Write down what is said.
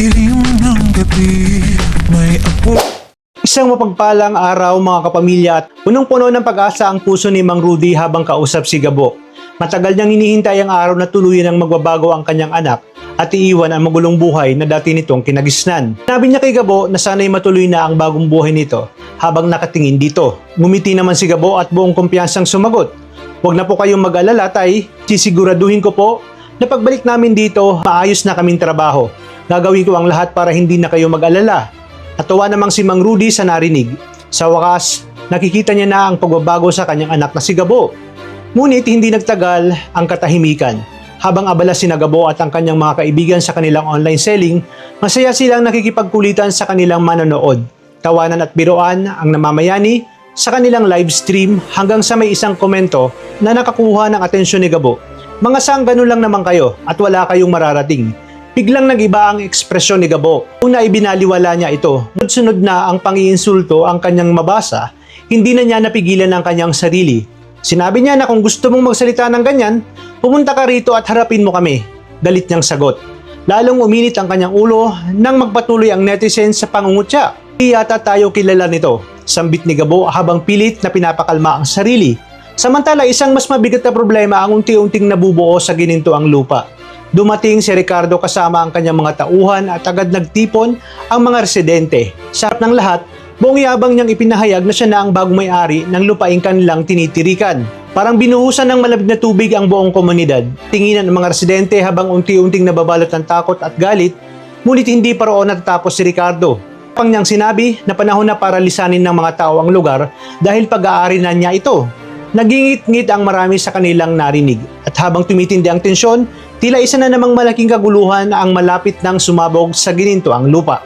dilim ng gabi, may apo. Isang mapagpalang araw mga kapamilya at punong-puno ng pag-asa ang puso ni Mang Rudy habang kausap si Gabo. Matagal niyang hinihintay ang araw na tuluyan ng magbabago ang kanyang anak at iiwan ang magulong buhay na dati nitong kinagisnan. Sinabi niya kay Gabo na sana'y matuloy na ang bagong buhay nito habang nakatingin dito. Ngumiti naman si Gabo at buong kumpiyansang sumagot, "Huwag na po kayong mag-alala, tay. Sisiguraduhin ko po na pagbalik namin dito, maayos na kaming trabaho. Gagawin ko ang lahat para hindi na kayo mag-alala." Natuwa namang si Mang Rudy sa narinig. Sa wakas, nakikita niya na ang pagbabago sa kanyang anak na si Gabo. Ngunit hindi nagtagal ang katahimikan. Habang abala si Gabo at ang kanyang mga kaibigan sa kanilang online selling, masaya silang nakikipagkulitan sa kanilang manonood. Tawanan at biroan ang namamayani sa kanilang live stream hanggang sa may isang komento na nakakuha ng atensyon ni Gabo. "Mga sang ganun lang naman kayo at wala kayong mararating." Biglang nag-iba ang ekspresyon ni Gabo. Una ibinaliwala niya ito. Sunod na ang pang-iinsulto ang kanyang mabasa, hindi na niya napigilan ang kanyang sarili. Sinabi niya na kung gusto mong magsalita ng ganyan, pumunta ka rito at harapin mo kami. Galit niyang sagot. Lalong uminit ang kanyang ulo nang magpatuloy ang netizens sa pangungutya. "Hindi yata tayo kilala nito," sambit ni Gabo habang pilit na pinapakalma ang sarili. Samantala isang mas mabigat na problema ang unti-unting nabubuo sa ginintoang lupa. Dumating si Ricardo kasama ang kanyang mga tauhan at agad nagtipon ang mga residente. Sa harap ng lahat, buong yabang niyang ipinahayag na siya na ang bagong may-ari ng lupaing kanilang tinitirikan. Parang binuhusan ng malamig na tubig ang buong komunidad. Tinginan ng mga residente habang unti-unting nababalot ng takot at galit, ngunit hindi pa roon natatapos si Ricardo. Pang niyang sinabi na panahon na para lisanin ng mga tao ang lugar dahil pag-aari na niya ito. Nagingit-ngit ang marami sa kanilang narinig at habang tumitindi ang tensyon, tila isa na namang malaking kaguluhan ang malapit ng sumabog sa ginintoang lupa.